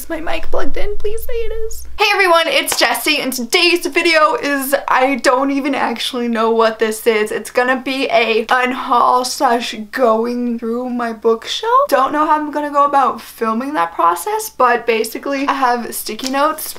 Is my mic plugged in? Please say it is. Hey everyone, it's Jessie, and today's video is, I don't even actually know what this is. It's gonna be a unhaul slash going through my bookshelf. Don't know how I'm gonna go about filming that process, but basically I have sticky notes.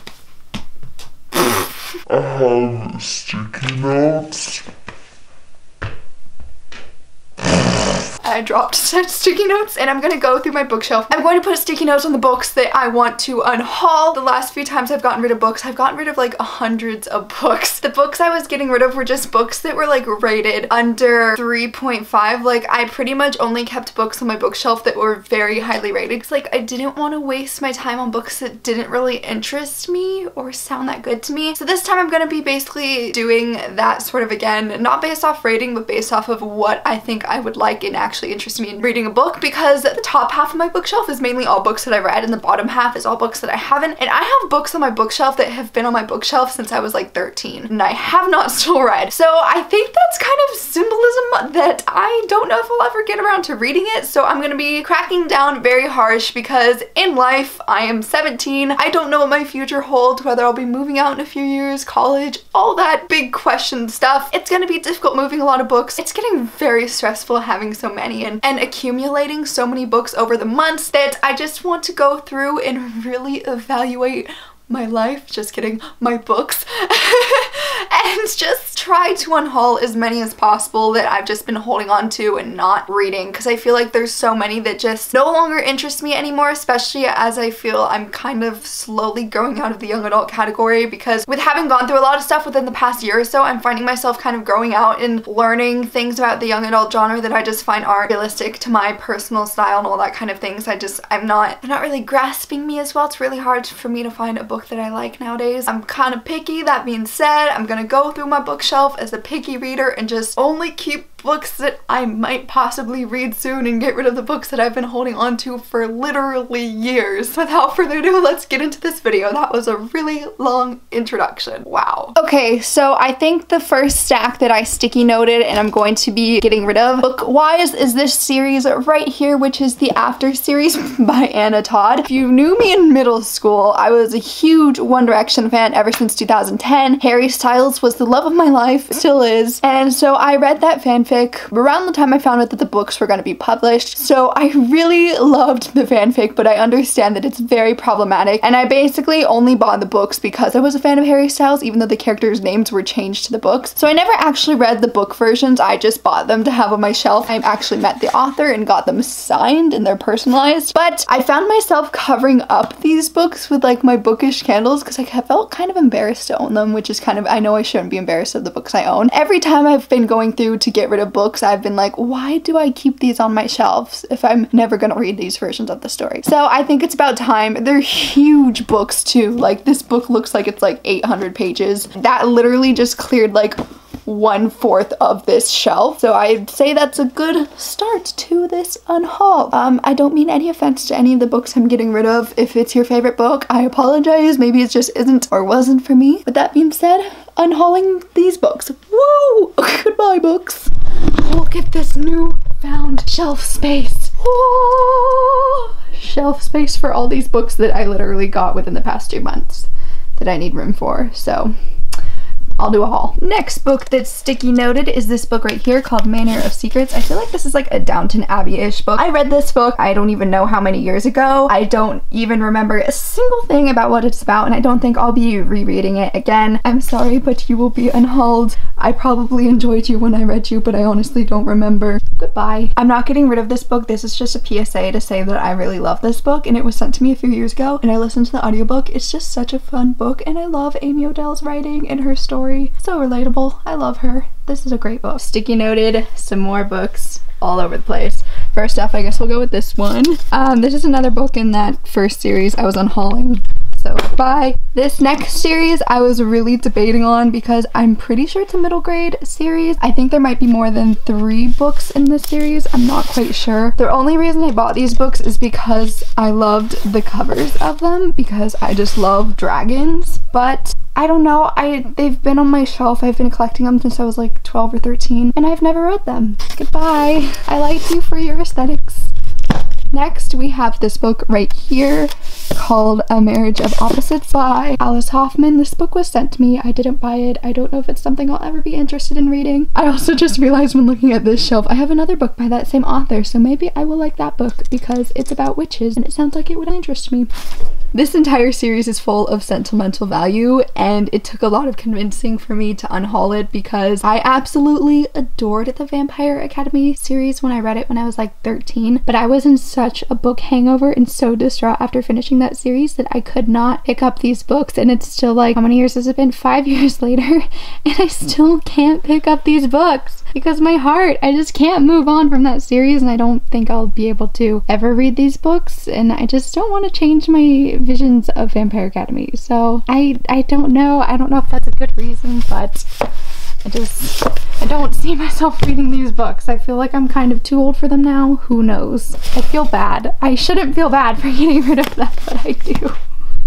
I dropped such sticky notes, and I'm gonna go through my bookshelf. I'm going to put sticky notes on the books that I want to unhaul. The last few times I've gotten rid of books, I've gotten rid of like hundreds of books. The books I was getting rid of were just books that were like rated under 3.5. Like I pretty much only kept books on my bookshelf that were very highly rated because like I didn't want to waste my time on books that didn't really interest me or sound that good to me. So this time I'm gonna be basically doing that sort of again, not based off rating, but based off of what I think I would like and actually interested me in reading a book, because the top half of my bookshelf is mainly all books that I've read and the bottom half is all books that I haven't. And I have books on my bookshelf that have been on my bookshelf since I was like 13 and I have not still read. So I think that's kind of symbolism that I don't know if I'll ever get around to reading it. So I'm gonna be cracking down very harsh because in life I am 17. I don't know what my future holds, whether I'll be moving out in a few years, college, all that big question stuff. It's gonna be difficult moving a lot of books. It's getting very stressful having so many and accumulating so many books over the months that I just want to go through and really evaluate my life, just kidding, my books, and just try to unhaul as many as possible that I've just been holding on to and not reading, because I feel like there's so many that just no longer interest me anymore, especially as I feel I'm kind of slowly growing out of the young adult category, because with having gone through a lot of stuff within the past year or so, I'm finding myself kind of growing out and learning things about the young adult genre that I just find aren't realistic to my personal style and all that kind of things. they're not really grasping me as well. It's really hard for me to find a book that I like nowadays. I'm kind of picky. That being said, I'm gonna go through my bookshelf as a picky reader and just only keep books that I might possibly read soon and get rid of the books that I've been holding on to for literally years. Without further ado, let's get into this video. That was a really long introduction. Wow. Okay, so I think the first stack that I sticky noted and I'm going to be getting rid of book-wise is this series right here, which is the After series by Anna Todd. If you knew me in middle school, I was a huge One Direction fan ever since 2010. Harry Styles was the love of my life, still is, and so I read that fanfic around the time I found out that the books were going to be published. So I really loved the fanfic, but I understand that it's very problematic, and I basically only bought the books because I was a fan of Harry Styles, even though the characters' names were changed to the books. So I never actually read the book versions, I just bought them to have on my shelf. I actually met the author and got them signed and they're personalized, but I found myself covering up these books with like my bookish candles because I felt kind of embarrassed to own them, which is kind of, I know I shouldn't be embarrassed of the books I own. Every time I've been going through to get rid of books, I've been like, why do I keep these on my shelves if I'm never gonna read these versions of the story? So I think it's about time. They're huge books too. Like this book looks like it's like 800 pages. That literally just cleared like 1/4 of this shelf. So I'd say that's a good start to this unhaul. I don't mean any offense to any of the books I'm getting rid of. If it's your favorite book, I apologize. Maybe it just isn't or wasn't for me. But that being said, unhauling these books. Woo! Goodbye, books. Look at this new found shelf space. Oh, shelf space for all these books that I literally got within the past 2 months that I need room for. So I'll do a haul. Next book that's sticky noted is this book right here called Manor of Secrets. I feel like this is like a Downton Abbey-ish book. I read this book, I don't even know how many years ago. I don't even remember a single thing about what it's about, and I don't think I'll be rereading it again. I'm sorry, but you will be unhauled. I probably enjoyed you when I read you, but I honestly don't remember. Goodbye. I'm not getting rid of this book. This is just a PSA to say that I really love this book, and it was sent to me a few years ago, and I listened to the audiobook. It's just such a fun book, and I love Amy Odell's writing and her story. So relatable. I love her. This is a great book. Sticky noted, some more books all over the place. First off, I guess we'll go with this one. This is another book in that first series I was unhauling. So bye. This next series I was really debating on because I'm pretty sure it's a middle grade series. I think there might be more than 3 books in this series. I'm not quite sure. The only reason I bought these books is because I loved the covers of them, because I just love dragons. But I don't know, they've been on my shelf. I've been collecting them since I was like 12 or 13 and I've never read them. Goodbye. I liked you for your aesthetics. Next, we have this book right here called A Marriage of Opposites by Alice Hoffman. This book was sent to me. I didn't buy it. I don't know if it's something I'll ever be interested in reading. I also just realized when looking at this shelf, I have another book by that same author, so maybe I will like that book because it's about witches and it sounds like it would interest me. This entire series is full of sentimental value, and it took a lot of convincing for me to unhaul it because I absolutely adored the Vampire Academy series when I read it when I was like 13, but I was in such a book hangover and so distraught after finishing that series that I could not pick up these books, and it's still like, how many years has it been? 5 years later, and I still can't pick up these books because my heart, I just can't move on from that series, and I don't think I'll be able to ever read these books, and I just don't want to change my visions of Vampire Academy. So I don't know. I don't know if that's a good reason, but I don't see myself reading these books. I feel like I'm kind of too old for them now. Who knows? I feel bad. I shouldn't feel bad for getting rid of them, but I do.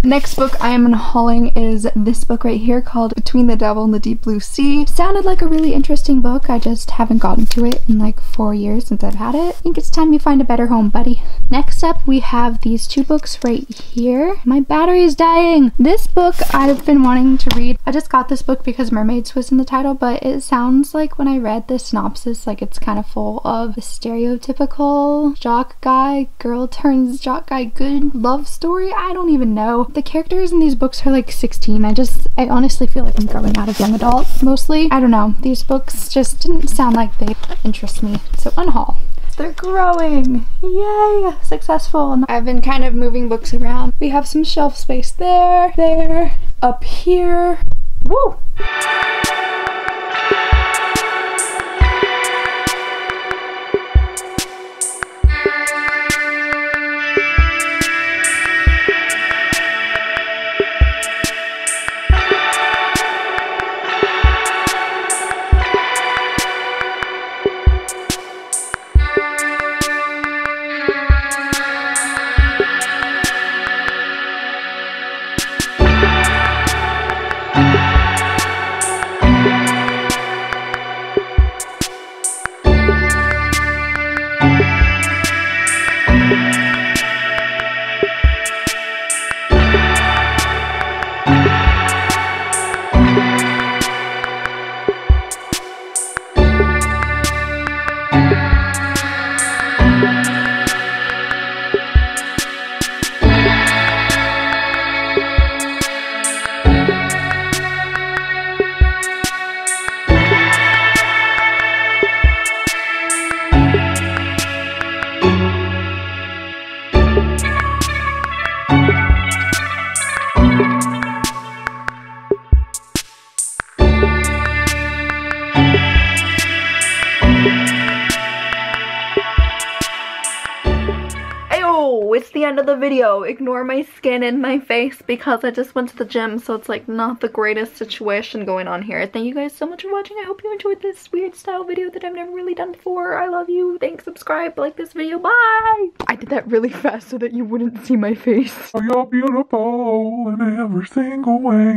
Next book I am unhauling is this book right here called Between the Devil and the Deep Blue Sea. Sounded like a really interesting book. I just haven't gotten to it in like 4 years since I've had it. I think it's time you find a better home, buddy. Next up we have these two books right here. My battery is dying. This book I've been wanting to read. I just got this book because Mermaids was in the title, but it sounds like when I read the synopsis, like it's kind of full of the stereotypical jock guy, girl turns jock guy good love story. I don't even know. The characters in these books are like 16. I honestly feel like I'm growing out of young adult mostly. I don't know. These books just didn't sound like they interest me. So unhaul. They're growing. Yay! Successful. I've been kind of moving books around. We have some shelf space there, up here. Woo! It's the end of the video. Ignore my skin and my face because I just went to the gym, so it's like not the greatest situation going on here. Thank you guys so much for watching. I hope you enjoyed this weird style video that I've never really done before. I love you. Thanks, subscribe, like this video. Bye! I did that really fast so that you wouldn't see my face. You're beautiful in every single way.